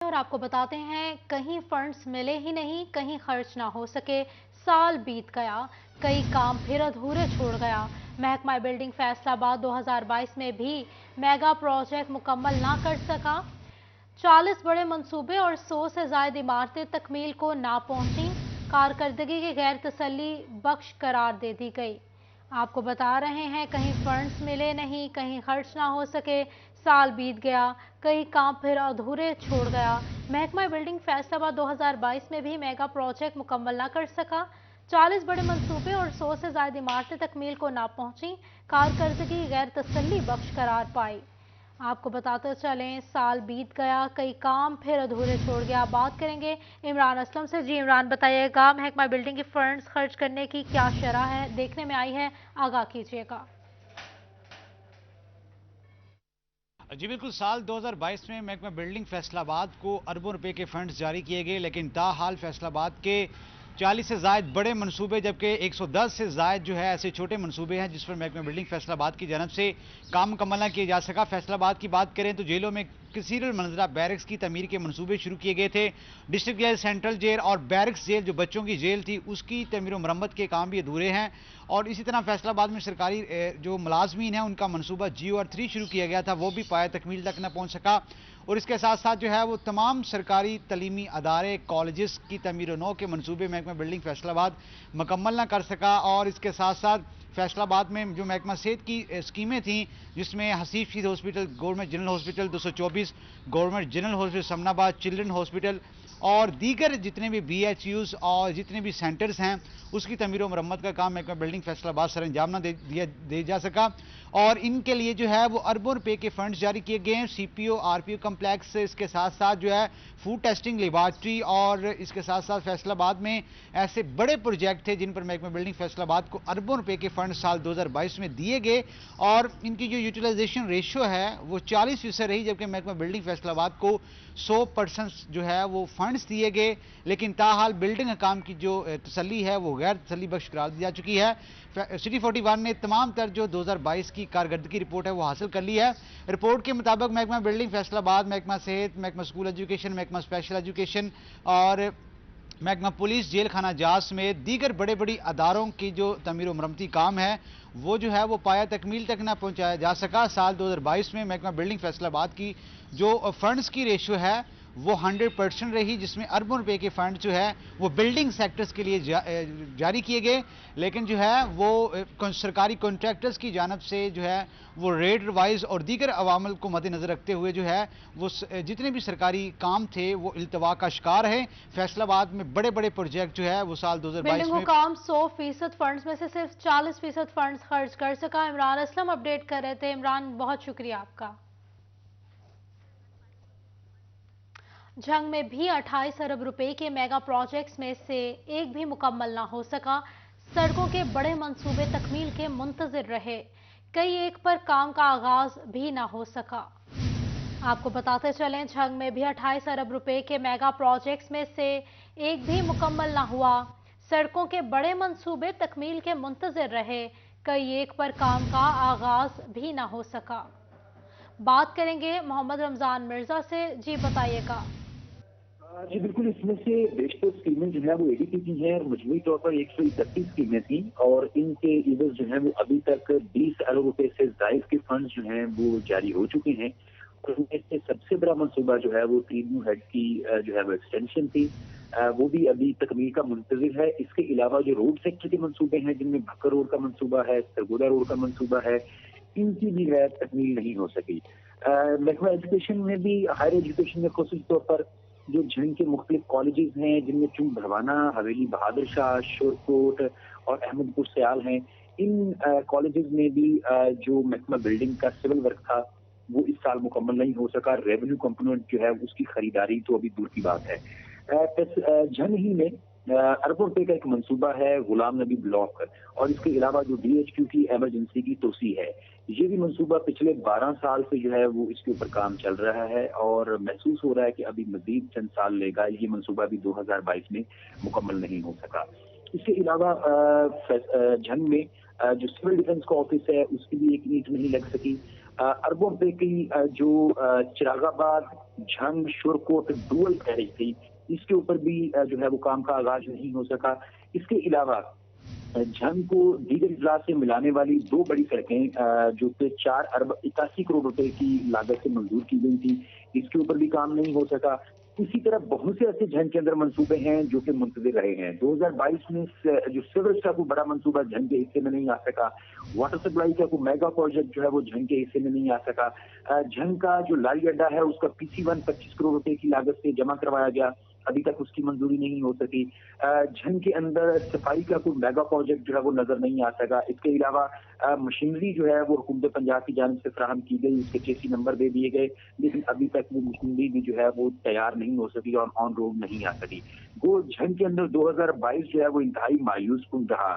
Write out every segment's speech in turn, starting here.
और आपको बताते हैं कहीं फंड्स मिले ही नहीं, कहीं खर्च ना हो सके। साल बीत गया, कई काम फिर अधूरे छोड़ गया। महकमा बिल्डिंग फैसलाबाद 2022 में भी मेगा प्रोजेक्ट मुकम्मल ना कर सका। 40 बड़े मंसूबे और 100 से ज्यादा इमारतें तकमील को ना पहुंची। कारकर्दगी की गैर तसल्ली बख्श करार दे दी गई। आपको बता रहे हैं कहीं फंड्स मिले नहीं, कहीं खर्च ना हो सके। साल बीत गया, कई काम फिर अधूरे छोड़ गया। महकमा बिल्डिंग फैसलाबाद 2022 में भी मेगा प्रोजेक्ट मुकम्मल ना कर सका। 40 बड़े मंसूबे और 100 से ज्यादा इमारतें तकमील को ना पहुंची। कारकर्दगी गैर तसल्ली बख्श करार पाई। आपको बताते चलें साल बीत गया, कई काम फिर अधूरे छोड़ गया। बात करेंगे इमरान असलम से। जी इमरान, बताइएगा महकमा बिल्डिंग के फंड्स खर्च करने की क्या शरह है, देखने में आई है, आगाह कीजिएगा। जी बिल्कुल, साल 2022 में महकमा बिल्डिंग फैसलाबाद को अरबों रुपए के फंड्स जारी किए गए, लेकिन ताहाल फैसलाबाद के 40 से जायद बड़े मंसूबे जबकि 110 से जायद जो है ऐसे छोटे मंसूबे हैं जिस पर महकमा बिल्डिंग फैसलाबाद की जानब से काम मुकम्मल न किया जा सका। फैसलाबाद की बात करें तो जेलों में कसीरल मंजरा बैरक्स की तमीर के मंसूबे शुरू किए गए थे। डिस्ट्रिक्ट जेल, सेंट्रल जेल और बैरक्स जेल जो बच्चों की जेल थी उसकी तमीर मरम्मत के काम भी अधूरे हैं। और इसी तरह फैसलाबाद में सरकारी जो मुलाजमीन है उनका मनसूबा GOR 3 शुरू किया गया था, वो भी पाया तकमील तक न पहुंच सका। और इसके साथ साथ जो है वो तमाम सरकारी तलीमी अदारे, कॉलेजेस की तमीर नौ के मनसूबे महकमा बिल्डिंग फैसलाबाद मुकम्मल न कर सका। और इसके साथ साथ फैसलाबाद में जो महकमा सेहत की स्कीमें थी जिसमें हसीफ शीद hospital, government general hospital 224, government general hospital Samanabad, children hospital और दीगर जितने भी BHUs और जितने भी सेंटर्स हैं उसकी तमीर और मरम्मत का काम महकमा बिल्डिंग फैसलाबाद सर अंजाम न दे जा सका। और इनके लिए जो है वो अरबों रुपए के फंड्स जारी किए गए हैं। CPO RPO कम्प्लेक्स, इसके साथ साथ जो है फूड टेस्टिंग लेबॉर्ट्री और इसके साथ साथ फैसलाबाद में ऐसे बड़े प्रोजेक्ट थे जिन पर महकमा बिल्डिंग फैसलाबाद को अरबों रुपए के फंड साल 2022 में दिए गए। और इनकी जो यूटिलाइजेशन रेशियो है वो 40% रही, जबकि महकमा बिल्डिंग फैसलाबाद को 100% जो है वो फंड्स दिए गए। लेकिन ताहाल बिल्डिंग काम की जो तसल्ली है वो गैर तसल्ली बख्श करार दी जा चुकी है। सिटी 41 ने तमाम तर जो 2022 की कारकर्दगी रिपोर्ट है वो हासिल कर ली है। रिपोर्ट के मुताबिक महकमा बिल्डिंग फैसलाबाद, महकमा सेहत, महकमा स्कूल एजुकेशन, महकमा स्पेशल एजुकेशन और महकमा पुलिस, जेल खाना जात समेत दीगर बड़े बड़ी अदारों की जो तमीर मरम्मती काम है वो जो है वो पाया तकमील तक ना पहुंचाया जा सका। साल 2022 में महकमा बिल्डिंग फैसलाबाद की जो फंड्स की रेशियो है वो 100% रही, जिसमें अरबों रुपए के फंड जो है वो बिल्डिंग सेक्टर्स के लिए जारी किए गए। लेकिन जो है वो सरकारी कॉन्ट्रैक्टर्स की जानब से जो है वो रेट वाइज और दीगर अवामल को मद्देनजर रखते हुए जो है वो जितने भी सरकारी काम थे वो इल्तवा का शिकार है। फैसलाबाद में बड़े बड़े प्रोजेक्ट जो है वो साल 2022 बिल्डिंग में हुकाम 100% फंड्स में से सिर्फ 40% फंड्स खर्च कर सका। इमरान असलम अपडेट कर रहे थे। इमरान, बहुत शुक्रिया आपका। जंग में भी 28 अरब रुपए के मेगा प्रोजेक्ट्स में से एक भी मुकम्मल ना हो सका। सड़कों के बड़े मंसूबे तकमील के मुंतजिर रहे, कई एक पर काम का आगाज भी ना हो सका। आपको बताते चलें जंग में भी 28 अरब रुपए के मेगा प्रोजेक्ट्स में से एक भी मुकम्मल ना हुआ। सड़कों के बड़े मंसूबे तकमील के मुंतजिर रहे, कई एक पर काम का आगाज भी ना हो सका। बात करेंगे मोहम्मद रमजान मिर्जा से। जी बताइएगा। जी बिल्कुल, इसमें से बेशतर स्कीमें जो है वो ADP की हैं। मजमूई तौर पर 131 स्कीमें थी और इनके इवज जो है वो अभी तक 20 अरब रुपए से जायद के फंड जो हैं वो जारी हो चुके हैं। और उनमें से सबसे बड़ा मनसूबा जो है वो तीनों हेड की जो है वो एक्सटेंशन थी, वो भी अभी तकमील का मुंतजिर है। इसके अलावा जो रोड सेक्टर के मनसूबे हैं जिनमें भक्कर रोड का मनसूबा है, सरगोदा रोड का मनसूबा है, इनकी भी है तकमील नहीं हो सकी। महकमा एजुकेशन में भी, हायर एजुकेशन में खास तौर पर जो झंग के मुख्तलिफ कॉलेजेस हैं जिनमें चूंक भरवाना, हवेली बहादुर शाह, शोरकोट और अहमदपुर सयाल हैं, इन कॉलेजेस में भी जो महकमा बिल्डिंग का सिविल वर्क था वो इस साल मुकम्मल नहीं हो सका। रेवेन्यू कंपोनेंट जो है उसकी खरीदारी तो अभी दूर की बात है। झंग ही में अरबों रुपए का एक मंसूबा है गुलाम नबी ब्लॉक, और इसके अलावा जो DHQ की इमरजेंसी की तोसी है, ये भी मंसूबा पिछले 12 साल से जो है वो इसके ऊपर काम चल रहा है और महसूस हो रहा है कि अभी मजीद चंद साल लेगा। ये मंसूबा भी 2022 में मुकम्मल नहीं हो सका। इसके अलावा झंग में जो सिविल डिफेंस का ऑफिस है उसकी भी एक ईंट नहीं लग सकी। अरबों रुपए की जो चिरागाबाद झंग शुरकोट डुअल कैरेज थी, इसके ऊपर भी जो है वो काम का आगाज नहीं हो सका। इसके अलावा झंग को दीगर अजला से मिलाने वाली दो बड़ी सड़कें जो कि 4 अरब 81 करोड़ रुपए की लागत से मंजूर की गई थी, इसके ऊपर भी काम नहीं हो सका। इसी तरह बहुत से ऐसे झंग के अंदर मंसूबे हैं जो कि मुंतजिर रहे हैं। 2022 में जो सिविल का कोई बड़ा मंसूबा झंग के हिस्से में नहीं आ सका। वाटर सप्लाई का कोई मेगा प्रोजेक्ट जो है वो झंग के हिस्से में नहीं आ सका। झंग का जो लारी अड्डा है उसका PC1 25 करोड़ रुपए की लागत से जमा करवाया गया, अभी तक उसकी मंजूरी नहीं हो सकी। झंग के अंदर सफाई का कोई मेगा प्रोजेक्ट जो है वो नजर नहीं आ सका। इसके अलावा मशीनरी जो है वो हुकूमत पंजाब की जानिब से फराहम की गई, उसके चेसी नंबर दे दिए गए, लेकिन अभी तक वो मशीनरी भी जो है वो तैयार नहीं हो सकी और ऑन रोड नहीं आ सकी। वो झंग के अंदर 2022 जो है वो इंतहाई मायूस कुन रहा।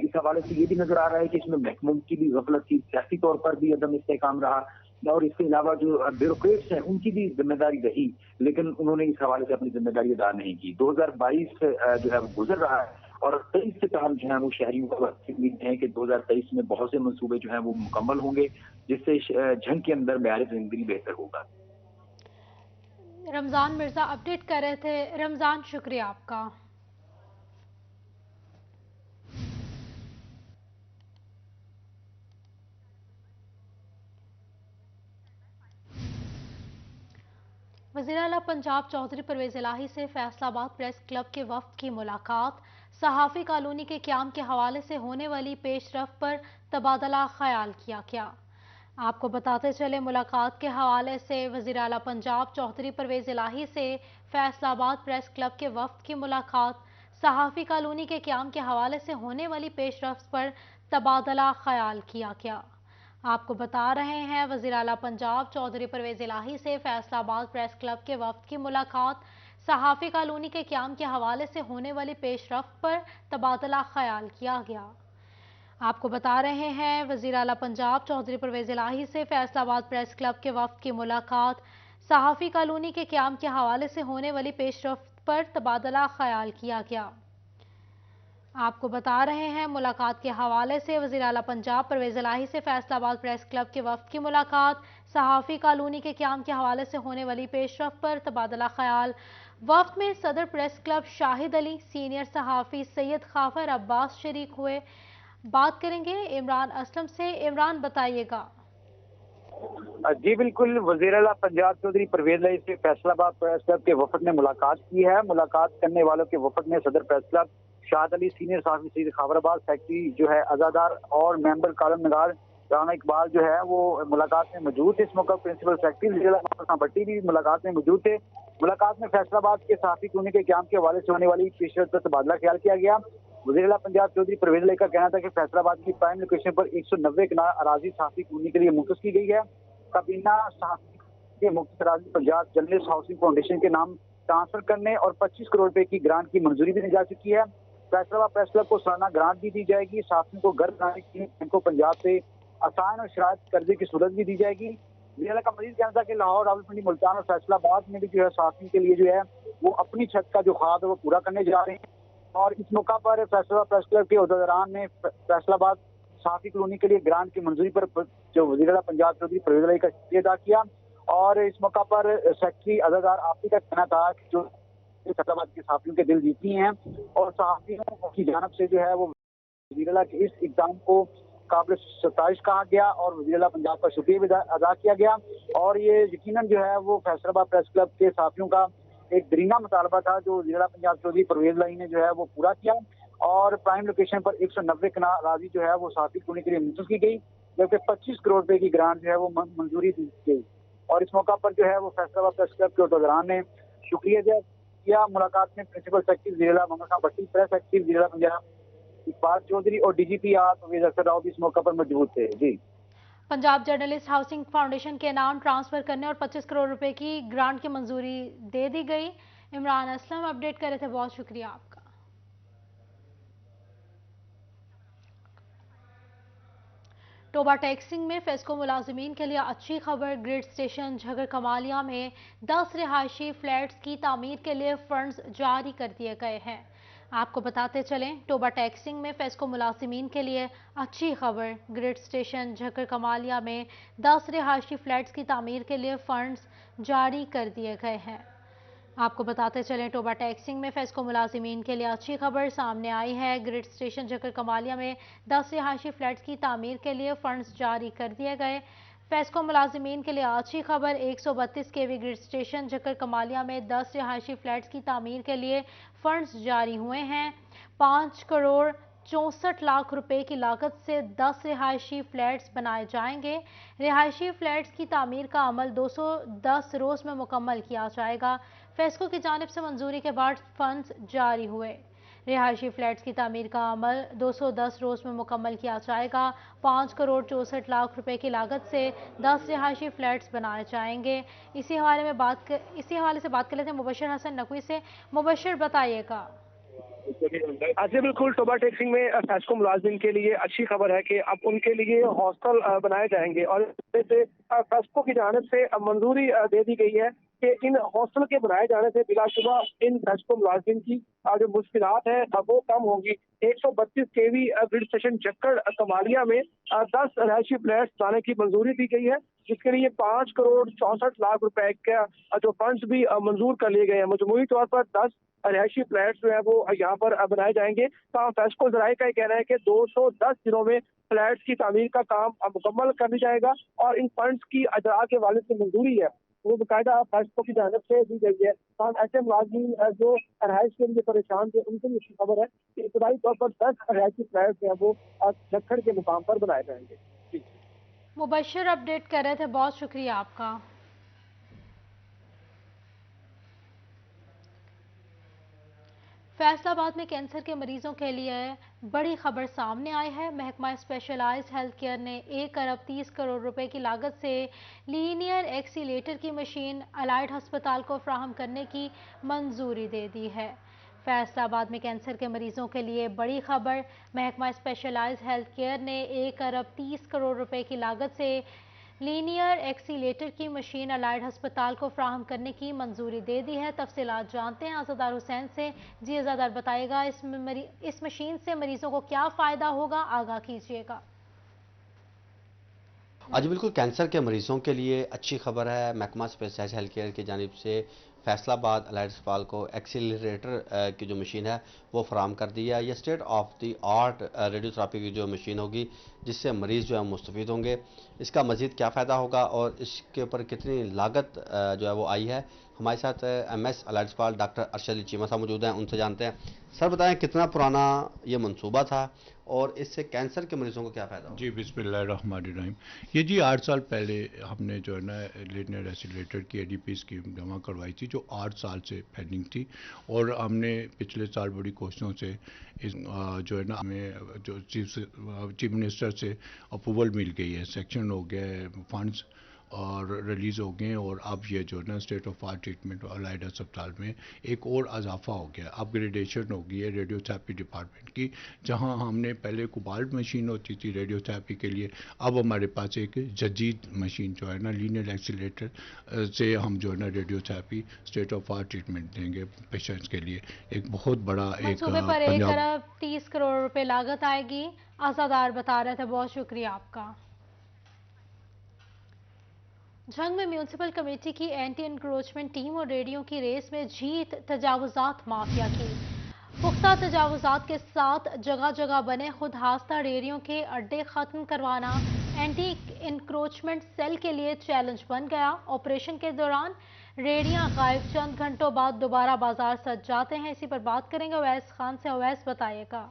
इस हवाले से ये भी नजर आ रहा है कि इसमें महकमों की भी गफलत थी, सियासी तौर पर भी अदम इस्तेकाम रहा, और इसके अलावा जो ब्यूरोक्रेट्स हैं उनकी भी जिम्मेदारी रही, लेकिन उन्होंने इस हवाले से अपनी जिम्मेदारी अदा नहीं की। 2022 जो है वो गुजर रहा है और 23 से तहम जो है वो शहरियों को उम्मीद है कि 2023 में बहुत से मंसूबे जो हैं वो मुकम्मल होंगे, जिससे झंग के अंदर मेयार जिंदगी बेहतर होगा। रमजान मिर्जा अपडेट कर रहे थे। रमजान, शुक्रिया आपका। वज़ीर आला पंजाब चौधरी परवेज इलाही से फैसलाबाद प्रेस क्लब के वफ्द की मुलाकात। सहाफ़ी कॉलोनी के क़याम के हवाले से होने वाली पेशरफ पर तबादला ख्याल किया गया। आपको बताते चले, मुलाकात के हवाले से वज़ीर आला पंजाब चौधरी परवेज इलाही से फैसलाबाद प्रेस क्लब के वफ्द की मुलाकात। सहाफ़ी कॉलोनी के क़याम के हवाले से होने वाली पेशरफ पर तबादला ख्याल किया गया। आपको बता रहे हैं, वज़ीर आला पंजाब चौधरी परवेज इलाही से फैसलाबाद प्रेस क्लब के वफ्द की मुलाकात। सहाफ़ी कॉलोनी के क़याम के हवाले से होने वाली पेशरफ पर तबादला ख्याल किया गया। आपको बता रहे हैं, वज़ीर आला पंजाब चौधरी परवेज इलाही से फैसलाबाद प्रेस क्लब के वफ्द की मुलाकात। सहाफ़ी कॉलोनी के क़याम के हवाले से होने वाली पेशरफ पर तबादला ख्याल किया गया। आपको बता रहे हैं, मुलाकात के हवाले से वज़ीर आला पंजाब परवेज इलाही से फैसलाबाद प्रेस क्लब के वफ्द की मुलाकात। सहाफ़ी कॉलोनी के क़याम के हवाले से होने वाली पेशरफ पर तबादला ख्याल। वफ्द में सदर press club Shahid Ali, senior सहाफ़ी सैयद खाफर अब्बास शरीक हुए। बात करेंगे इमरान असलम से। इमरान, बताइएगा। जी बिल्कुल, वज़ीर आला पंजाब चौधरी परवेज इलाही से फैसलाबाद प्रेस क्लब के वफद ने मुलाकात की है। मुलाकात करने वालों के वफद में सदर press club Shahid Ali, senior सहाफ़ी सैयद खाफर अब्बास, सेक्रेटरी जो है आज़ादार और मेंबर कॉलम नगार राना इकबाल जो है वो मुलाकात में मौजूद थे। इस मौका प्रिंसिपल सेक्रेटरी जिला भट्टी भी मुलाकात में मौजूद थे। मुलाकात में फैसलाबाद के सहाफ़ी कॉलोनी के क़याम के हवाले से होने वाली पेशरफ पर तबादला ख्याल किया गया। वज़ीर आला पंजाब चौधरी परवेज इलाही का कहना था कि फैसलाबाद की प्राइम लोकेशन पर 190 कनाल अराजी सहाफ़ी कॉलोनी के लिए मुख्तस की गई है। काबीना सहाफ़ी के मुख्तस अराजी पंजाब जर्नलिस्ट हाउसिंग फाउंडेशन के नाम ट्रांसफर करने और 25 करोड़ रुपए की ग्रांट की मंजूरी भी दी जा चुकी है। फैसलाबाद प्रेस क्लब को सालाना ग्रांट भी दी जाएगी। सहाफ़ियों को घर बनाने के लिए बैंकों पंजाब से आसान और शराइत कर्जे की सूरत भी दी जाएगी। वज़ीर का मजीद कहना था कि लाहौर, रावलपिंडी, मुल्तान और फैसलाबाद में भी जो है सहाफ़ियों के लिए जो है वो अपनी छत का जो ख्वाब है वो पूरा करने जा रहे हैं। और इस मौका पर फैसलाबाद प्रेस क्लब के उहदेदारान ने फैसलाबाद सहाफ़ी कॉलोनी के लिए ग्रांट की मंजूरी पर जो वज़ीर आला पंजाब चौधरी परवेज इलाही का शुक्रिया अदा किया। और इस मौका पर सेक्रेटरी आज़ादार आपी का कहना था कि जो फैसलाबाद के सहाफ़ियों के दिल जीती हैं और सहाफ़ियों की जानिब से जो है वो वज़ीर आला के इस इक़दाम को काबिल सताइश कहा गया और वज़ीर आला पंजाब का शुक्रिया भी अदा किया गया। और ये यकीनन जो है वो फैसलाबाद प्रेस क्लब के सहाफ़ियों का एक दरीना मुतालबा था जो वज़ीर आला पंजाब चौधरी परवेज इलाही ने जो है वो पूरा किया। और प्राइम लोकेशन पर 190 कनाल अराजी जो है वो सहाफ़ी कॉलोनी के लिए मुंतज़ की गई, जबकि 25 करोड़ रुपए की ग्रांट जो है वो मंजूरी दी गई। और इस मौका पर जो है वो फैसलाबाद प्रेस क्लब के उहदेदारान ने शुक्रिया किया। मुलाकात में प्रिंसिपल सेक्रेटरी वज़ीर आला मोहम्मद खान भट्टी, प्रेस सेक्रेटरी वज़ीर आला पंजाब इकबाल चौधरी और DGP आर परवेज अख्तर राव भी इस मौका पर मौजूद थे। जी, पंजाब जर्नलिस्ट हाउसिंग फाउंडेशन के नाम ट्रांसफर करने और 25 करोड़ रुपए की ग्रांट की मंजूरी दे दी गई। इमरान असलम अपडेट कर रहे थे, बहुत शुक्रिया आपका। टोबा टैक्सिंग में फेस्को मुलाजिमीन के लिए अच्छी खबर। ग्रिड स्टेशन झगर कमालिया में 10 रिहायशी फ्लैट्स की तामीर के लिए फंड्स जारी कर दिए गए हैं। आपको बताते चलें, टोबा टैक्सिंग में फेस्को मुलाजिमीन के लिए अच्छी खबर। ग्रिड स्टेशन झक्कर कमालिया में 10 रिहायशी फ्लैट्स की तामीर के लिए फंड्स जारी कर दिए गए हैं। आपको बताते चलें, टोबा टैक्सिंग में फेस्को मुलाजिमीन के लिए अच्छी खबर सामने आई है। ग्रिड स्टेशन झक्कर कमालिया में 10 रिहायशी फ्लैट्स की तामीर के लिए फंड्स जारी कर दिए गए। फेस्को मुलाजिमीन के लिए अच्छी खबर, 132 केवी ग्रिड स्टेशन झक्कर कमालिया में 10 रिहायशी फ्लैट्स की तामीर के लिए फंड्स जारी हुए हैं। 5 करोड़ 64 लाख रुपए की लागत से 10 रिहायशी फ्लैट्स बनाए जाएंगे। रिहायशी फ्लैट्स की तामीर का अमल 210 रोज में मुकम्मल किया जाएगा। फेस्को की जानिब से मंजूरी के बाद फंड्स जारी हुए। रिहायशी फ्लैट्स की तामीर का अमल 210 रोज में मुकम्मल किया जाएगा। 5 करोड़ 64 लाख रुपए की लागत से 10 रिहायशी फ्लैट्स बनाए जाएंगे। इसी हवाले से बात कर लेते हैं मुबशर हसन नकवी से। मुबशर, बताइएगा। जी बिल्कुल, टोबा टैक्सिंग में फेस्को मुलाजिम के लिए अच्छी खबर है कि अब उनके लिए हॉस्टल बनाए जाएंगे और इससे फेस्को की जानिब से मंजूरी दे दी गई है कि इन हॉस्टल के बनाए जाने से बिलाशुबा इन फेस्को मुलाजिम की जो मुश्किलात है वो कम होगी। 132 केवी ग्रिड स्टेशन झक्कर कमालिया में 10 रहायशी फ्लैट्स बनाने की मंजूरी दी गई है, जिसके लिए 5 करोड़ 64 लाख रुपए का जो फंड्स भी मंजूर कर लिए गए हैं। मजमूई तौर पर 10 रहायशी फ्लैट्स जो है वो यहाँ पर बनाए जाएंगे। फेस्को जराये का कहना है कि 210 दिनों में फ्लैट्स की तामीर का काम मुकम्मल कर लिया जाएगा और इन फंड्स की अजरा के वाले से मंजूरी है वो बाकायदा फेस्को की जानिब से दी गई है। ऐसे मुलाजिम जो रहायश के लिए परेशान थे उनके लिए खबर है कि इब्तदाई तौर पर 10 रहायशी फ्लैट्स हैं वो झक्खड़ के मुकाम पर बनाए जाएंगे। मुबशर अपडेट कर रहे थे, बहुत शुक्रिया आपका। फैसलाबाद में कैंसर के मरीजों के लिए बड़ी खबर सामने आई है। महकमा स्पेशलाइज्ड हेल्थ केयर ने 1 अरब 30 करोड़ रुपए की लागत से लीनियर एक्सीलेटर की मशीन अलाइड अस्पताल को फ्राहम करने की मंजूरी दे दी है। फैसलाबाद में कैंसर के मरीजों के लिए बड़ी खबर। महकमा स्पेशलाइज्ड हेल्थ केयर ने 1 अरब 30 करोड़ रुपए की लागत से लीनियर एक्सीलेटर की मशीन अलाइड अस्पताल को फ्राहम करने की मंजूरी दे दी है। तफसीलात जानते हैं अज़ादार हुसैन से। जी अज़ादार, बताइएगा इस मशीन से मरीजों को क्या फ़ायदा होगा, आगाह कीजिएगा। आज बिल्कुल कैंसर के मरीजों के लिए अच्छी खबर है। महकमा स्पेशलाइज्ड हेल्थ केयर की जानिब से फैसलाबाद अलाइड अस्पताल को एक्सीलरेटर की जो मशीन है वो फराम कर दी है। ये state of the art radiotherapy की जो मशीन होगी जिससे मरीज़ जो है मुस्तफ़ीद होंगे। इसका मज़ीद क्या फ़ायदा होगा और इसके ऊपर कितनी लागत जो है वो आई है, हमारे साथ MS अलाइड अस्पताल डॉक्टर अरशद अली चीमा साहब मौजूद हैं, उनसे जानते हैं। सर बताएं कितना पुराना ये मंसूबा था और इससे कैंसर के मरीजों को क्या फ़ायदा? जी बिस्मिल्लाहिर्रहमानिर्रहीम। ये जी 8 साल पहले हमने जो है ना लीनियर एक्सीलरेटर की ADP स्कीम जमा करवाई थी जो 8 साल से पेंडिंग थी और हमने पिछले साल बड़ी कोशिशों से इस जो है ना हमें जो चीफ मिनिस्टर से अप्रूवल मिल गई है, सेक्शन हो गया है, फंड्स और रिलीज़ हो गए और अब ये जो है ना state of art treatment allied अस्पताल में एक और इजाफा हो गया, अपग्रेडेशन हो गई है रेडियोथेरेपी डिपार्टमेंट की। जहां हमने पहले कोबाल्ट मशीन होती थी रेडियोथेरेपी के लिए, अब हमारे पास एक जदीद मशीन जो है ना लीनियर एक्सीलरेटर से हम जो है ना radiotherapy state of art treatment देंगे पेशेंट्स के लिए। एक बहुत बड़ा एक 1 अरब 30 करोड़ रुपए लागत आएगी, आज़ादार बता रहे थे, बहुत शुक्रिया आपका। झंग में म्यूनिसिपल कमेटी की एंटी इंक्रोचमेंट टीम और रेडियो की रेस में जीत तजावुजात माफिया की। पुख्ता तजावुजात के साथ जगह जगह बने खुद हास्ता रेडियो के अड्डे खत्म करवाना एंटी इंक्रोचमेंट सेल के लिए चैलेंज बन गया। ऑपरेशन के दौरान रेडियां गायब, चंद घंटों बाद दोबारा बाजार सज जाते हैं। इसी पर बात करेंगे अवैस खान से। अवैस, बताइएगा।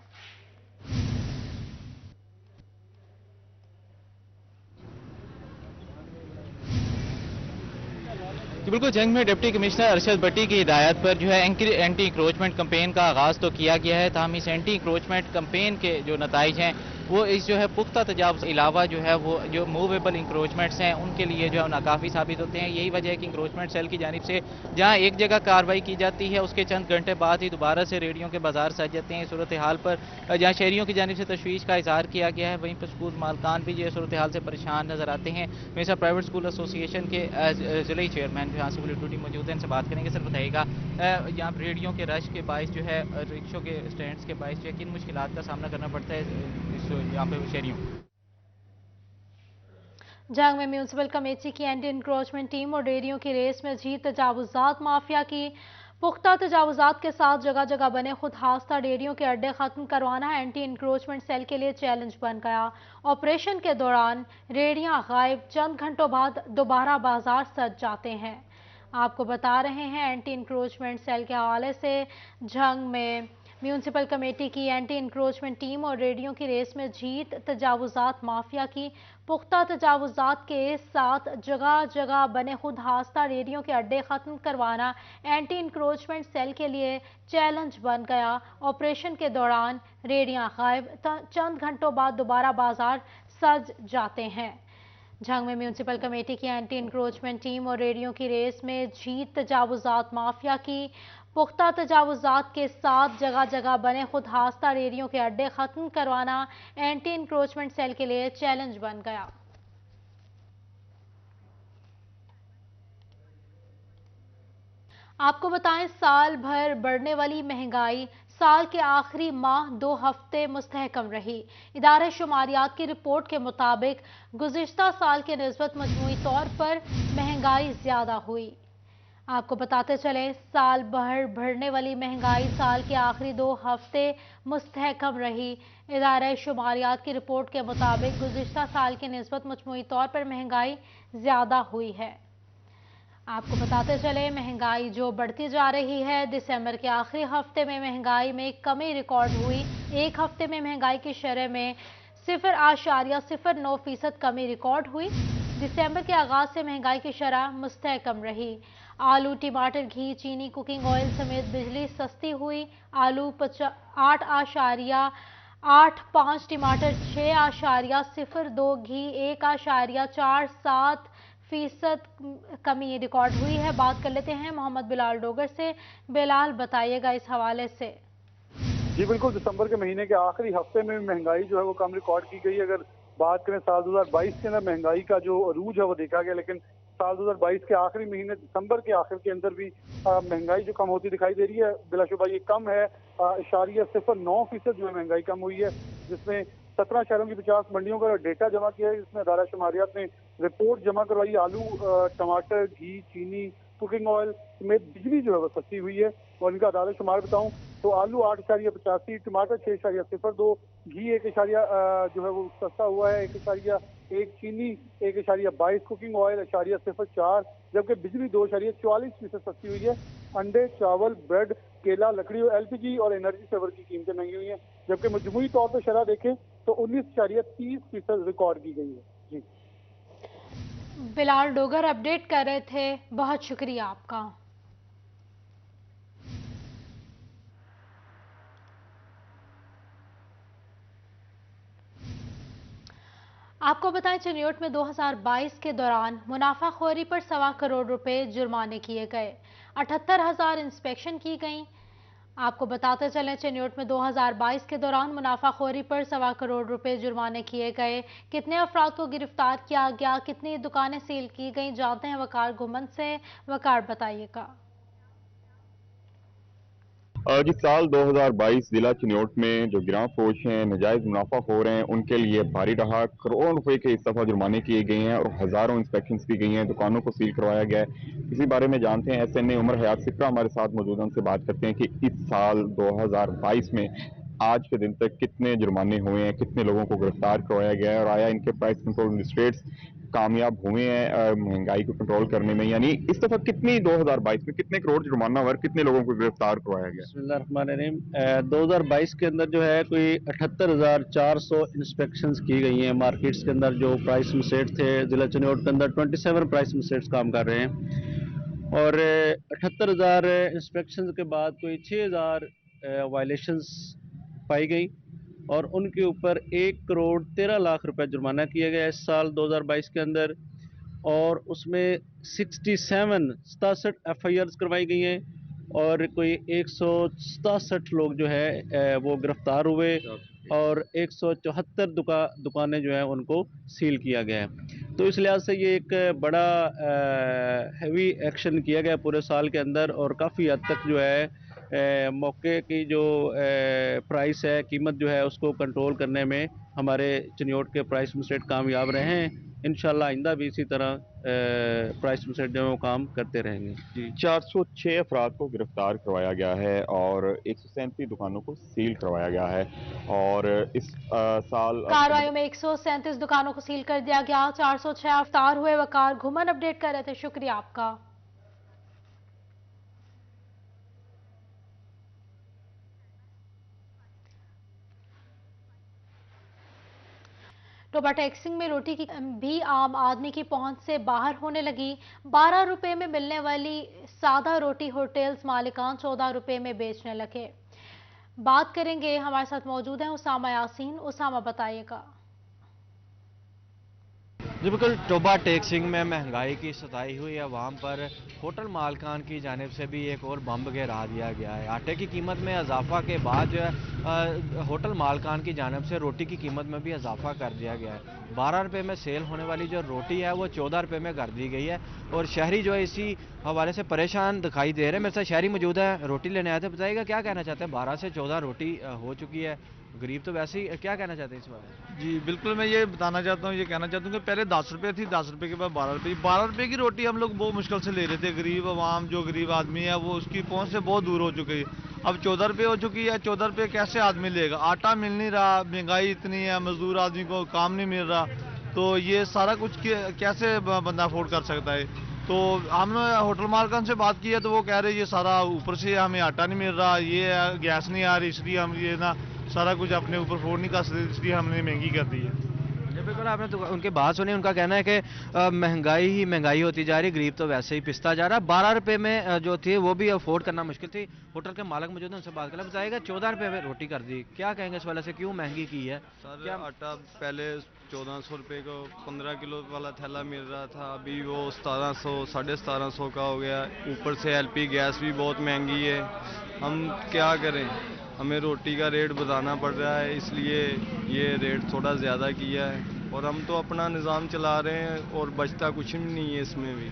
बिल्कुल, जंग में डिप्टी कमिश्नर अरशद भट्टी की हिदायत पर जो है एंटी इंक्रोचमेंट कैंपेन का आगाज़ तो किया गया है, ताहम इस एंटी इंक्रोचमेंट कैंपेन के जो नताइज हैं वो इस जो है पुख्ता तजावुज़ के अलावा जो है वो जो मूवेबल इंक्रोचमेंट्स हैं उनके लिए जो है नाकाफ़ी साबित होते हैं। यही वजह है कि इंक्रोचमेंट सेल की जानिब से जहाँ एक जगह कार्रवाई की जाती है उसके चंद घंटे बाद ही दोबारा से रेडियो के बाजार सज जाते हैं। सूरत हाल पर जहाँ शहरियों की जानिब से तशवीश का इजहार किया गया है, वहीं पर स्कूल मालकान भी जो है सूरत हाल से परेशान नजर आते हैं। मेरे साथ प्राइवेट स्कूल एसोसिएशन के ज़िले चेयरमैन जो यहाँ से ड्यूटी मौजूद है, इनसे बात करेंगे। सर बताइएगा यहाँ पर रेडियो के रश के बायस जो है रिक्शों के स्टैंड्स के बायस जो है किन मुश्किलात का सामना करना पड़ता है इस यहाँ पे शहरियों को? जंग में म्यूनसिपल कमेटी की एंटी इंक्रोचमेंट टीम और डेयरियों की रेस में जीत तजावुजात माफिया की पुख्ता तजावुजात के साथ जगह जगह बने खुद हास्ता डेयरियों के अड्डे खत्म करवाना एंटी इंक्रोचमेंट सेल के लिए चैलेंज बन गया। ऑपरेशन के दौरान रेडियां गायब, चंद घंटों बाद दोबारा बाजार सज जाते हैं। आपको बता रहे हैं एंटी इंक्रोचमेंट सेल के हवाले से जंग में म्यूनसिपल कमेटी की एंटी इंक्रोचमेंट टीम और रेडियो की रेस में जीत तजावुजात माफिया की पुख्ता तजावुजात के साथ जगह जगह बने खुद हास्ता रेडियो के अड्डे खत्म करवाना एंटी इंक्रोचमेंट सेल के लिए चैलेंज बन गया। ऑपरेशन के दौरान रेडियां गायब, चंद घंटों बाद दोबारा बाजार सज जाते हैं। जंग में म्यूनसिपल कमेटी की एंटी इंक्रोचमेंट टीम और रेडियो की रेस में जीत तजावुजात माफिया की पुख्ता तजावुजात के साथ जगह जगह बने खुद हास्ता रेडियो के अड्डे खत्म करवाना एंटी इंक्रोचमेंट सेल के लिए चैलेंज बन गया। आपको बताएं, साल भर बढ़ने वाली महंगाई साल के आखिरी माह 2 हफ्ते मुस्तहकम रही। इदारे शुमारियात की रिपोर्ट के मुताबिक गुज़िश्ता साल के निस्बत मजमूई तौर पर महंगाई ज्यादा हुई। आपको बताते चले, साल भर बढ़ने वाली महंगाई साल के आखिरी 2 हफ्ते मुस्तहकम रही। इदारे शुमारियात की रिपोर्ट के मुताबिक गुज़िश्ता साल के निस्बत मजमूई तौर पर महंगाई ज्यादा हुई है। आपको बताते चले, महंगाई जो बढ़ती जा रही है, दिसंबर के आखिरी हफ्ते में महंगाई में कमी रिकॉर्ड हुई। एक हफ्ते में महंगाई की शरह में 0.09% कमी रिकॉर्ड हुई। दिसंबर के आगाज से महंगाई की शरह मुस्तहकम रही। आलू, टमाटर, घी, चीनी, कुकिंग ऑयल समेत बिजली सस्ती हुई। आलू 8.85, टमाटर 6.02, घी 1.47% कमी रिकॉर्ड हुई है। बात कर लेते हैं मोहम्मद बिलाल डोगर से। बिलाल, बताइएगा इस हवाले से। जी बिल्कुल, दिसंबर के महीने के आखिरी हफ्ते में महंगाई जो है वो कम रिकॉर्ड की गई। अगर बात करें साल 2022 के अंदर महंगाई का जो अरूज है वो देखा गया, लेकिन साल 2022 के आखिरी महीने दिसंबर के आखिर के अंदर भी महंगाई जो कम होती दिखाई दे रही है। बिलाशुबा ये कम है, 0.09% जो है महंगाई कम हुई है, जिसमें 17 शहरों की 50 मंडियों का डेटा जमा किया है, जिसमें अदारा शुमारियात ने रिपोर्ट जमा करवाई। आलू, टमाटर, घी, चीनी, कुकिंग ऑयल समेत बिजली जो है वो सस्ती हुई है। और इनका अदारा शुमार बताऊं तो आलू 8.85, टमाटर 6.02, घी 1 जो है वो सस्ता हुआ है 1.1, चीनी 1.22, कुकिंग ऑयल 0.04, जबकि बिजली 2.44% सस्ती हुई है। अंडे, चावल, ब्रेड, केला, लकड़ी और LPG और एनर्जी सेवर की कीमतें महंगी हुई हैं, जबकि मजमूई तौर पर शरह देखें तो 19.30% रिकॉर्ड की गई है। जी बिलाल डोगर अपडेट कर रहे थे, बहुत शुक्रिया आपका। आपको बताएं, चिन्योट में 2022 के दौरान मुनाफाखोरी पर 1.25 करोड़ रुपए जुर्माने किए गए। 78,000 इंस्पेक्शन की गई। आपको बताते चलें, चिन्योट में 2022 के दौरान मुनाफाखोरी पर 1.25 करोड़ रुपए जुर्माने किए गए। कितने अफराद को गिरफ्तार किया गया, कितनी दुकानें सील की गई, जानते हैं वकार घुमंद से। वकार, बताइएगा। जिस साल 2022 जिला चिन्योट में जो गिरां फरोश हैं, नजायज मुनाफा हो रहे हैं, उनके लिए भारी रहा। करोड़ों रुपए के इस दफा जुर्माने किए गए हैं और हजारों इंस्पेक्शंस की गई हैं, दुकानों को सील करवाया गया है। इसी बारे में जानते हैं SNA उमर हयात सिकरा हमारे साथ मौजूद हैं, उनसे बात करते हैं कि इस साल 2022 में आज के दिन तक कितने जुर्माने हुए हैं, कितने लोगों को गिरफ्तार करवाया गया है और आया इनके प्राइस कंट्रोल मजिस्ट्रेट्स कामयाब हुए हैं महंगाई को कंट्रोल करने में। यानी इस दफा कितनी 2022 में कितने करोड़ जुर्माना हुआ, कितने लोगों को गिरफ्तार करवाया गया? बिस्मिल्लाहिर्रहमानिर्रहीम। 2022 के अंदर जो है कोई 78,400 इंस्पेक्शंस की गई हैं मार्केट्स के अंदर। जो प्राइस मजिस्ट्रेट थे जिला चिन्योट के अंदर 27 प्राइस मजिस्ट्रेट्स काम कर रहे हैं और 78,000 इंस्पेक्शंस के बाद कोई 6,000 वायलेशंस पाई गई और उनके ऊपर 1 करोड़ 13 लाख रुपए जुर्माना किया गया इस साल 2022 के अंदर। और उसमें 67 FIRs करवाई गई हैं और कोई 167 लोग जो है वो गिरफ्तार हुए और 174 दुकानें जो है उनको सील किया गया है। तो इस लिहाज से ये एक बड़ा हैवी एक्शन किया गया पूरे साल के अंदर, और काफ़ी हद तक जो है मौके की जो प्राइस है, कीमत जो है उसको कंट्रोल करने में हमारे चिन्योट के प्राइस एडमिनिस्ट्रेट कामयाब रहे हैं। इंशाल्लाह आइंदा भी इसी तरह प्राइस एडमिनिस्ट्रेट जो है वो काम करते रहेंगे। जी, 406 अफराद को गिरफ्तार करवाया गया है और 137 दुकानों को सील करवाया गया है। और इस साल कार्रवाई में 137 दुकानों को सील कर दिया गया। 406 गिरफ्तार हुए। वकार घुमन अपडेट कर रहे थे, शुक्रिया आपका। टोबा टैक्सिंग में रोटी की भी आम आदमी की पहुंच से बाहर होने लगी। 12 रुपए में मिलने वाली सादा रोटी होटल्स मालिकान 14 रुपए में बेचने लगे। बात करेंगे, हमारे साथ मौजूद हैं उसामा यासीन। उसामा बताइएगा। जी बिल्कुल, टोबा टैक्सिंग में महंगाई की सताई हुई आवाम पर होटल मालकान की जानिब से भी एक और बम गिरा दिया गया है। आटे की कीमत में इजाफा के बाद जो है होटल मालकान की जानिब से रोटी की कीमत में भी इजाफा कर दिया गया है। 12 रुपये में सेल होने वाली जो रोटी है वो 14 रुपये में कर दी गई है। और शहरी जो है इसी हवाले से परेशान दिखाई दे रहे हैं। मेरे साथ शहरी मौजूद है, रोटी लेने आए थे। बताइएगा क्या कहना चाहते हैं? 12 से 14 रोटी हो चुकी है, गरीब तो वैसे ही, क्या कहना चाहते हैं इस बारे में? जी बिल्कुल, मैं ये बताना चाहता हूँ, ये कहना चाहता हूँ कि पहले 10 रुपये थी, 10 रुपये के बाद 12 रुपये। 12 रुपये की रोटी हम लोग बहुत मुश्किल से ले रहे थे। गरीब आवाम, जो गरीब आदमी है वो उसकी पहुँच से बहुत दूर हो चुकी है। अब 14 रुपये हो चुकी है। 14 रुपये कैसे आदमी लेगा? आटा मिल नहीं रहा, महंगाई इतनी है, मजदूर आदमी को काम नहीं मिल रहा, तो ये सारा कुछ कैसे बंदा अफोर्ड कर सकता है? तो हमने होटल मालकान से बात की है तो वो कह रहे ये सारा ऊपर से हमें आटा नहीं मिल रहा, ये गैस नहीं आ रही, इसलिए हम ये ना सारा कुछ अपने ऊपर अफोर्ड नहीं कर सकते, इसलिए हमने महंगी कर दी है। बिल्कुल, आपने तो उनकी बात सुनी। उनका कहना है कि महंगाई ही महंगाई होती जा रही, गरीब तो वैसे ही पिसता जा रहा। 12 रुपये में जो थी वो भी अफोर्ड करना मुश्किल थी। होटल के मालिक मौजूद है, उनसे बात करना। बताएगा 14 रुपये में रोटी कर दी, क्या कहेंगे इस वाले से, क्यों महंगी की है? सर क्या आटा पहले 1400 रुपये को 15 किलो वाला थैला मिल रहा था, अभी वो 1700 1750 का हो गया। ऊपर से एलपी गैस भी बहुत महंगी है। हम क्या करें, हमें रोटी का रेट बताना पड़ रहा है, इसलिए ये रेट थोड़ा ज़्यादा किया है। और हम तो अपना निज़ाम चला रहे हैं और बचता कुछ भी नहीं है इसमें भी,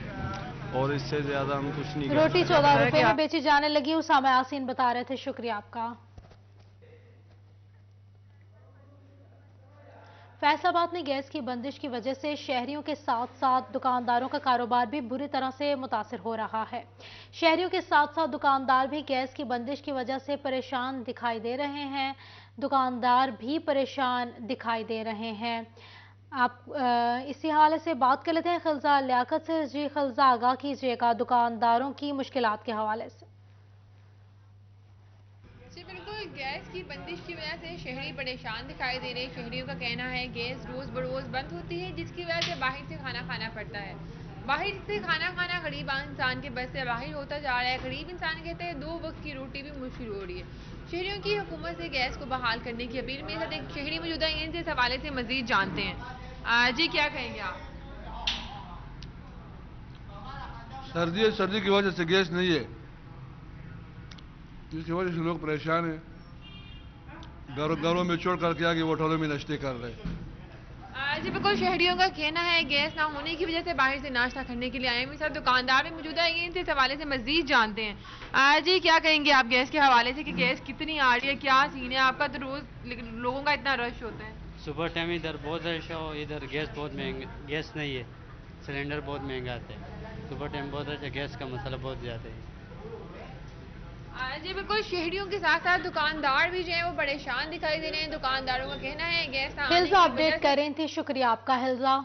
और इससे ज़्यादा हम कुछ नहीं कर रोटी 14 रुपए में बेची जाने लगी। उसामा यासीन बता रहे थे, शुक्रिया आपका। फैसलाबाद में गैस की बंदिश की वजह से शहरियों के साथ साथ दुकानदारों का कारोबार भी बुरी तरह से मुतासिर हो रहा है। शहरियों के साथ साथ दुकानदार भी गैस की बंदिश की वजह से परेशान दिखाई दे रहे हैं। दुकानदार भी परेशान दिखाई दे रहे हैं। आप इसी हालत से बात कर लेते हैं खिलजा लियाकत से। जी खिलजा, आगाह कीजिएगा दुकानदारों की मुश्किलात के हवाले से। जी बिल्कुल, गैस की बंदिश की वजह से शहरी परेशान दिखाई दे रहे हैं। शहरियों का कहना है गैस रोज़ बरोज़ बंद होती है, जिसकी वजह से बाहर से खाना खाना पड़ता है। बाहर से खाना खाना गरीब इंसान के बस से बाहर होता जा रहा है। गरीब इंसान कहते हैं 2 वक्त की रोटी भी मुश्किल हो रही है। शहरियों की हुकूमत से गैस को बहाल करने की अपील। मेरे साथ एक शहरी मौजूदा है, इनसे इस हवाले से मजीद जानते हैं। जी क्या कहेंगे आप? सर्दी की वजह से गैस नहीं है, जिसकी वजह से लोग परेशान हैं। घरों में छोड़ करके आगे होटलों में नाश्ते कर रहे हैं। जी बिल्कुल, शहरियों का कहना है गैस ना होने की वजह से बाहर से नाश्ता करने के लिए आए हैं। मेरे साथ दुकानदार भी मौजूद है, इनसे इस हवाले से मजीद जानते हैं। जी क्या कहेंगे आप गैस के हवाले से कि गैस कितनी आ रही है, क्या सीन है आपका? तो रोज लोगों का इतना रश होता है। सुबह टाइम इधर बहुत रश हो, इधर गैस बहुत महंगा, गैस नहीं है, सिलेंडर बहुत महंगा आता है। सुबह टाइम बहुत रश है, गैस का मसला बहुत ज़्यादा है। जी बिल्कुल, शहरियों के साथ साथ दुकानदार भी जो है वो परेशान दिखाई दे रहे हैं। दुकानदारों का कहना है गैस ना हिल्जा अपडेट कर रही थी, शुक्रिया आपका हिल्जा।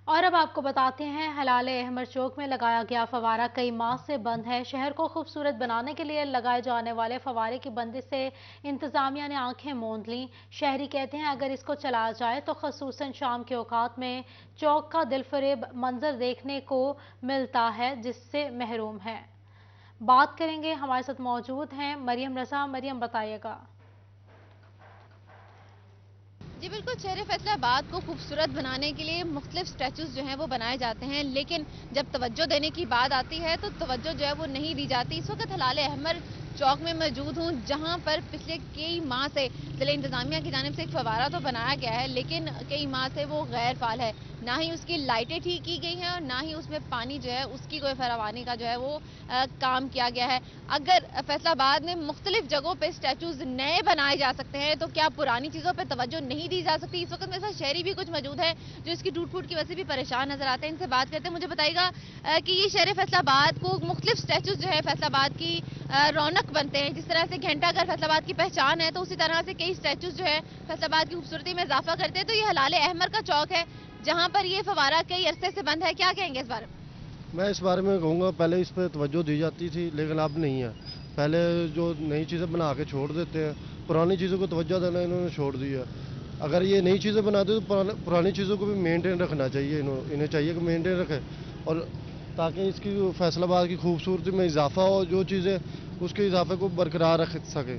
और अब आपको बताते हैं, हलाले अहमद चौक में लगाया गया फवारा कई माह से बंद है। शहर को खूबसूरत बनाने के लिए लगाए जाने वाले फवारे की बंदिश से इंतजामिया ने आंखें मूंद लीं। शहरी कहते हैं अगर इसको चलाया जाए तो खसूसन शाम के औकात में चौक का दिलफरेब मंजर देखने को मिलता है, जिससे महरूम है। बात करेंगे, हमारे साथ मौजूद हैं मरियम रजा। मरियम बताइएगा। जी बिल्कुल, शहर फैसलाबाद को खूबसूरत बनाने के लिए मुख्तलिफ स्टैचूज जो हैं वो बनाए जाते हैं, लेकिन जब तवज्जो देने की बात आती है तो तवज्जो जो है वो नहीं दी जाती। इस वक्त हलाल अहमर चौक में मौजूद हूँ, जहाँ पर पिछले कई माह से जिला इंतजामिया की जानिब से एक फवारा तो बनाया गया है, लेकिन कई माह से वो गैर फाल है। ना ही उसकी लाइटें ठीक की गई हैं और ना ही उसमें पानी जो है उसकी कोई फरावानी का जो है वो काम किया गया है। अगर फैसलाबाद में मुख्तलिफ जगहों पे स्टैचूज नए बनाए जा सकते हैं तो क्या पुरानी चीज़ों पे तवज्जो नहीं दी जा सकती? इस वक्त मेरे साथ शहरी भी कुछ मौजूद है जो इसकी टूट फूट की वजह से भी परेशान नजर आते हैं। इनसे बात करते हैं। मुझे बताइएगा कि ये शहर फैसलाबाद को मुख्तलिफ स्टैचूज जो है फैसलाबाद की रौनक बनते हैं। जिस तरह से घंटाघर फैसलाबाद की पहचान है, तो उसी तरह से कई स्टैचूज जो है फैसलाबाद की खूबसूरती में इजाफा करते हैं। तो ये हलाल अहमर का चौक है जहाँ पर ये फवारा कई अरसे से बंद है, क्या कहेंगे इस बारे में? मैं इस बारे में कहूँगा, पहले इस पर तवज्जो दी जाती थी लेकिन अब नहीं है। पहले जो नई चीज़ें बना के छोड़ देते हैं, पुरानी चीज़ों को तवज्जो देना इन्होंने छोड़ दिया। अगर ये नई चीज़ें बनाते तो पुरानी चीज़ों को भी मेंटेन रखना चाहिए। इन्हें चाहिए कि मेंटेन रखें और ताकि इसकी फैसलाबाद की खूबसूरती में इजाफा हो, जो चीज़ें उसके इजाफे को बरकरार रख सके।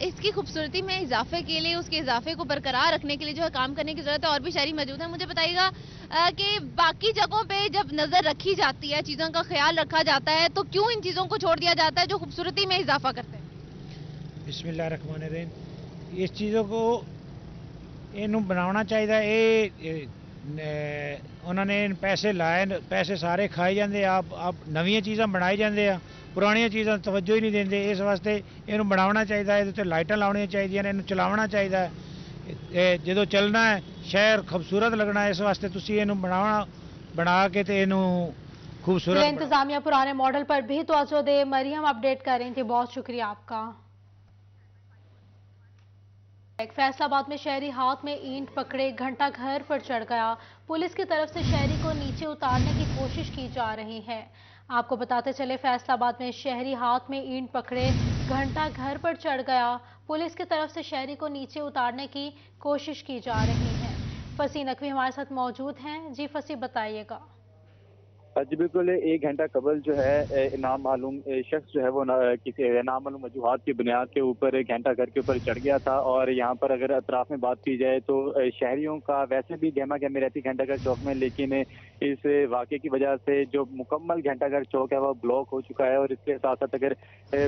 इसकी खूबसूरती में इजाफे के लिए, उसके इजाफे को बरकरार रखने के लिए जो है काम करने की जरूरत है। और भी शहरी मौजूद है। मुझे बताइएगा कि बाकी जगहों पे जब नजर रखी जाती है, चीजों का ख्याल रखा जाता है, तो क्यों इन चीजों को छोड़ दिया जाता है जो खूबसूरती में इजाफा करते हैं? बिस्मिल्लाहिर्रहमानिर्रहीम। इस चीज़ों को इनू बनाना चाहिए। उन्होंने पैसे लाए, पैसे सारे खाए जाते, आप नवी चीज़ा बनाई जाते हैं, पुरानिया चीज़ा तवज्जो ही नहीं देंगे। इस वास्ते इनू बनाना चाहिए, ये लाइटां लाउनियां चाहिए, इनू चलावना चाहिए। जो चलना है शहर खूबसूरत लगना है, इस वास्ते तुसी इनू बना के ते इनू खूबसूरत। इंतजामिया पुराने मॉडल पर भी तवज्जो दे। मरियम अपडेट कर रही थी, बहुत शुक्रिया आपका। फैसलाबाद में शहरी हाथ में ईंट पकड़े घंटा घर पर चढ़ गया। पुलिस की तरफ से शहरी को नीचे उतारने की कोशिश की जा रही है। आपको बताते चले, फैसलाबाद में शहरी हाथ में ईंट पकड़े घंटा घर पर चढ़ गया। पुलिस की तरफ से शहरी को नीचे उतारने की कोशिश की जा रही है। फसी नकवी हमारे साथ मौजूद हैं। जी फसी, बताइएगा। जी बिल्कुल, 1 घंटा कबल जो है नामालूम शख्स जो है वो किसी नामालूम वजूहात की बुनियाद के ऊपर घंटा घर के ऊपर चढ़ गया था। और यहाँ पर अगर अतराफ में बात की जाए तो शहरियों का वैसे भी गहमा गहमी रहती घंटा घर चौक में, लेकिन इस वाक़े की वजह से जो मुकम्मल घंटा घर चौक है वह ब्लॉक हो चुका है। और इसके साथ साथ अगर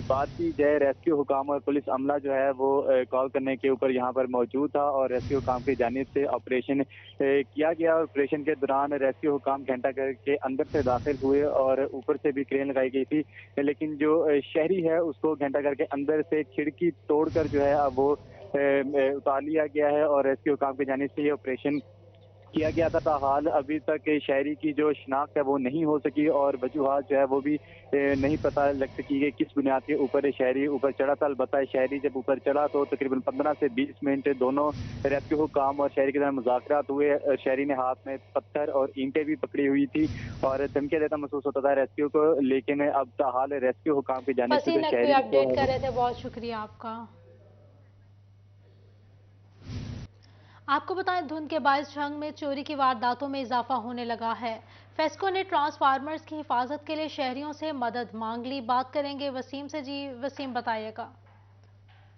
बात की जाए, रेस्क्यू हुकाम और पुलिस अमला जो है वो कॉल करने के ऊपर यहाँ पर मौजूद था और रेस्क्यू हुकाम की जानिब से ऑपरेशन किया गया। ऑपरेशन के दौरान रेस्क्यू हुकाम घंटा घर के अंदर से दाखिल हुए और ऊपर से भी क्रेन लगाई गई थी, लेकिन जो शहरी है उसको घंटाघर के अंदर से खिड़की तोड़कर जो है अब वो उतार लिया गया है और रेस्क्यू काम की जानिब से ये ऑपरेशन किया गया था। हाल अभी तक शहरी की जो शिनाख्त है वो नहीं हो सकी और वजूहात जो है वो भी नहीं पता लग सकी कि किस बुनियाद के ऊपर शहरी ऊपर चढ़ा था। अलबत्ता शहरी जब ऊपर चढ़ा तो तकरीबन 15 से 20 मिनट दोनों रेस्क्यू हुकाम और शहरी के दरमियान मुज़ाकरात हुए। शहरी ने हाथ में पत्थर और ईंटें भी पकड़ी हुई थी और धमकी देता महसूस होता था रेस्क्यू को, लेकिन अब हाल रेस्क्यू हुकाम की जानिब से शहरी अपडेट कर रहे थे, बहुत शुक्रिया आपका। आपको बताएं, धुंध के बायस जंग में चोरी की वारदातों में इजाफा होने लगा है। फेस्को ने ट्रांसफार्मर्स की हिफाजत के लिए शहरियों से मदद मांग ली। बात करेंगे वसीम से। जी वसीम, बताइएगा।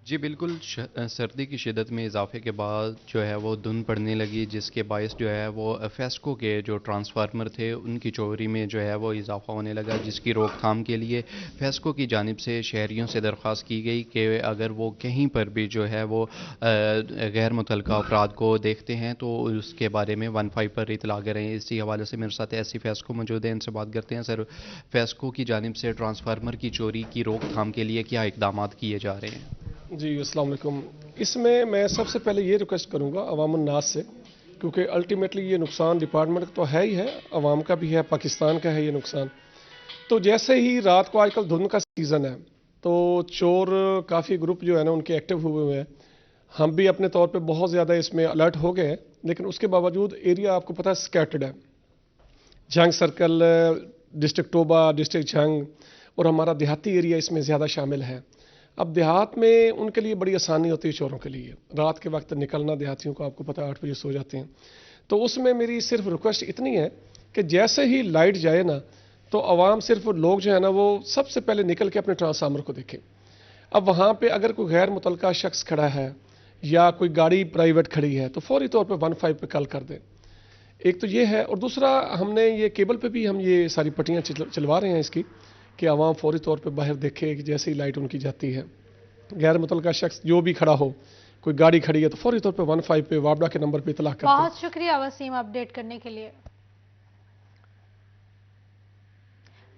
जी बिल्कुल, सर्दी की शिदत में इजाफे के बाद जो है वो धुंध पड़ने लगी, जिसके बायस जो है वो फेस्को के जो ट्रांसफार्मर थे उनकी चोरी में जो है वो इजाफा होने लगा, जिसकी रोकथाम के लिए फेस्को की जानिब से शहरियों से दरख्वास्त की गई कि अगर वो कहीं पर भी जो है वो गैर मुतल्लका अफराद को देखते हैं तो उसके बारे में 15 पर इतला करें। इसी हवाले से मेरे साथ ऐसी फेस्को मौजूद है, इनसे बात करते हैं। सर, फेस्को की जानिब से ट्रांसफार्मर की चोरी की रोकथाम के लिए क्या इकदाम किए जा रहे हैं? जी अस्सलाम वालेकुम। इसमें मैं सबसे पहले ये रिक्वेस्ट करूँगा अवामुन नास से, क्योंकि अल्टीमेटली ये नुकसान डिपार्टमेंट तो है ही है, अवाम का भी है, पाकिस्तान का है ये नुकसान। तो जैसे ही रात को आजकल धुंध का सीज़न है तो चोर काफ़ी ग्रुप जो है ना उनके एक्टिव हुए हैं। हम भी अपने तौर पे बहुत ज़्यादा इसमें अलर्ट हो गए हैं, लेकिन उसके बावजूद एरिया आपको पता है स्कैटर्ड है। जंग सर्कल, डिस्ट्रिक्ट टोबा, डिस्ट्रिक्ट जंग और हमारा देहाती एरिया इसमें ज़्यादा शामिल है। अब देहात में उनके लिए बड़ी आसानी होती है चोरों के लिए, रात के वक्त निकलना, देहातियों को आपको पता है 8 बजे सो जाते हैं। तो उसमें मेरी सिर्फ रिक्वेस्ट इतनी है कि जैसे ही लाइट जाए ना तो आवाम सिर्फ लोग जो है ना वो सबसे पहले निकल के अपने ट्रांसफार्मर को देखें। अब वहाँ पे अगर कोई गैर मुतल्लका शख्स खड़ा है या कोई गाड़ी प्राइवेट खड़ी है तो फौरी तौर पे 15 पे कॉल कर दें। एक तो ये है, और दूसरा हमने ये केबल पे भी हम ये सारी पट्टियाँ चलवा रहे हैं इसकी कि आवाम फौरी तौर पे बाहर देखे कि जैसे ही लाइट उनकी जाती है, गैर मुतल्लका शख्स जो भी खड़ा हो, कोई गाड़ी खड़ी है तो फौरी तौर पे 15 पे वापडा के नंबर पे इतला कर दें। बहुत शुक्रिया वसीम अपडेट करने के लिए।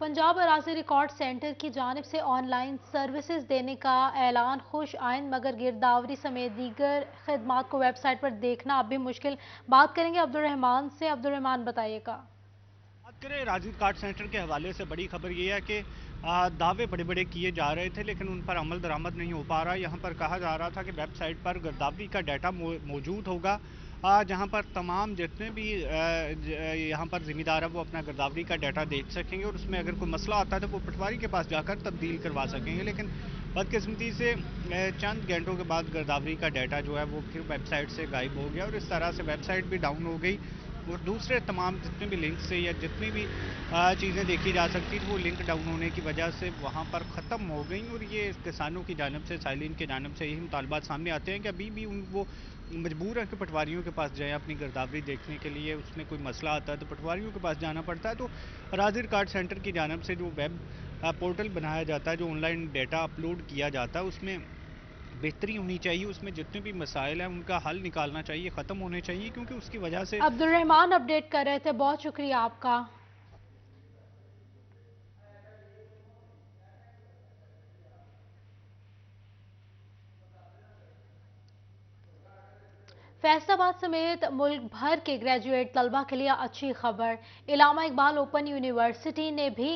पंजाब अराजी रिकॉर्ड सेंटर की जानिब से ऑनलाइन सर्विसेज देने का ऐलान खुश आइंद, मगर गिरदावरी समेत दीगर खदमात को वेबसाइट पर देखना अब भी मुश्किल। बात करेंगे अब्दुल रहमान से। अब्दुल रहमान बताइएगा। बात करें अराजी रिकॉर्ड सेंटर के हवाले से बड़ी खबर ये है कि दावे बड़े बड़े किए जा रहे थे लेकिन उन पर अमल दरामद नहीं हो पा रहा। यहाँ पर कहा जा रहा था कि वेबसाइट पर गिरदावरी का डाटा मौजूद होगा, जहाँ पर तमाम जितने भी यहाँ पर ज़िम्मेदार है वो अपना गिरदावरी का डाटा देख सकेंगे और उसमें अगर कोई मसला आता है तो वो पटवारी के पास जाकर तब्दील करवा सकेंगे। लेकिन बदकिस्मती से चंद घंटों के बाद गिरदावरी का डाटा जो है वो फिर वेबसाइट से गायब हो गया और इस तरह से वेबसाइट भी डाउन हो गई और दूसरे तमाम जितने भी लिंक से या जितनी भी चीज़ें देखी जा सकती थी वो लिंक डाउन होने की वजह से वहाँ पर ख़त्म हो गई। और ये किसानों की जानिब से, साइलिन की जानिब से यही मुतालबात सामने आते हैं कि अभी भी वो मजबूर है कि पटवारियों के पास जाएँ अपनी गिरदावरी देखने के लिए। उसमें कोई मसला आता है तो पटवारियों के पास जाना पड़ता है। तो अराजी रिकॉर्ड सेंटर की जानिब से जो वेब पोर्टल बनाया जाता है, जो ऑनलाइन डाटा अपलोड किया जाता है, उसमें बेहतरी होनी चाहिए। उसमें जितने भी मसाइल हैं उनका हल निकालना चाहिए, ख़त्म होने चाहिए, क्योंकि उसकी वजह से। अब्दुल रहमान अपडेट कर रहे थे, बहुत शुक्रिया आपका। फैसलाबाद समेत मुल्क भर के ग्रेजुएट तलबा के लिए अच्छी खबर। इलामा इकबाल ओपन यूनिवर्सिटी ने भी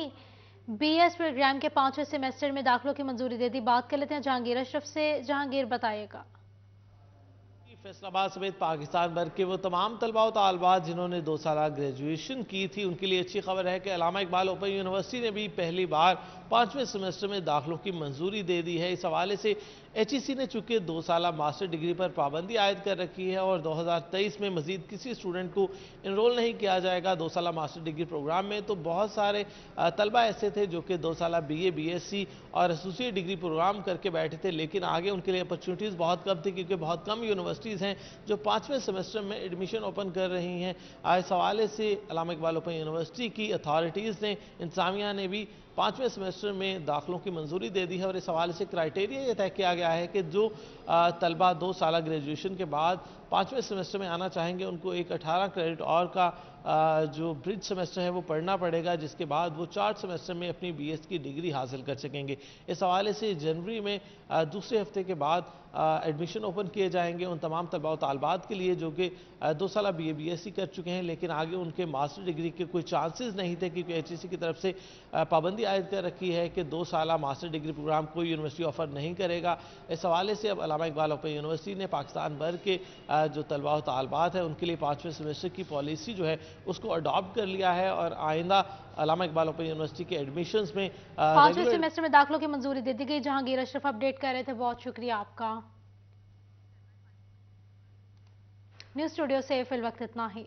BS प्रोग्राम के 5वें सेमेस्टर में दाखिलों की मंजूरी दे दी। बात कर लेते हैं जहांगीर अशरफ से। जहांगीर बताइएगा। फैसलाबाद समेत पाकिस्तान भर के वो तमाम तलबा व तालबात जिन्होंने 2 साल ग्रेजुएशन की थी उनके लिए अच्छी खबर है कि इलामा इकबाल ओपन यूनिवर्सिटी ने भी पहली बार 5वें सेमेस्टर में दाखिलों की मंजूरी दे दी है। इस हवाले से HEC ने चूंकि 2 साल मास्टर डिग्री पर पाबंदी आयद कर रखी है और 2023 में मजीद किसी स्टूडेंट को इनरोल नहीं किया जाएगा 2 साल मास्टर डिग्री प्रोग्राम में, तो बहुत सारे तलबा ऐसे थे जो कि 2 साल BA BSc और एसोसिएट डिग्री प्रोग्राम करके बैठे थे, लेकिन आगे उनके लिए अपॉर्चुनिटीज़ बहुत कम थी क्योंकि बहुत कम यूनिवर्सिटीज़ हैं जो 5वें सेमेस्टर में एडमिशन ओपन कर रही हैं। इस हवाले से इलामा इकबाल ओपन यूनिवर्सिटी की अथॉरिटीज़ ने, इंतजामिया ने भी 5वें सेमेस्टर में दाखिलों की मंजूरी दे दी है और इस हवाले से क्राइटेरिया ये तय किया गया है कि जो तलबा 2 साल ग्रेजुएशन के बाद 5वें सेमेस्टर में आना चाहेंगे उनको एक 18 क्रेडिट और का जो ब्रिज सेमेस्टर है वो पढ़ना पड़ेगा, जिसके बाद वो 4 सेमेस्टर में अपनी BS की डिग्री हासिल कर सकेंगे। इस हवाले से जनवरी में दूसरे हफ्ते के बाद एडमिशन ओपन किए जाएंगे उन तमाम तलबा व तालबात के लिए जो कि 2 साल BA BSc कर चुके हैं लेकिन आगे उनके मास्टर डिग्री के कोई चांसेस नहीं थे क्योंकि HEC की तरफ से पाबंदी आयद कर रखी है कि 2 साल मास्टर डिग्री प्रोग्राम कोई यूनिवर्सिटी ऑफर नहीं करेगा। इस हवाले से अब इलामा इकबाल ओपन यूनिवर्सिटी ने पाकिस्तान भर के जो तलबा व तालबात हैं उनके लिए 5वें सेमेस्टर की पॉलिसी जो है उसको अडॉप्ट कर लिया है और आइंदा इलामा इकबाल ओपन यूनिवर्सिटी के एडमिशंस में 5वें सेमेस्टर में दाखिलों की मंजूरी दे दी गई। जहांगीर अशरफ अपडेट कर रहे थे, बहुत शुक्रिया आपका। न्यूज़ स्टूडियो से फिल वक्त इतना ही।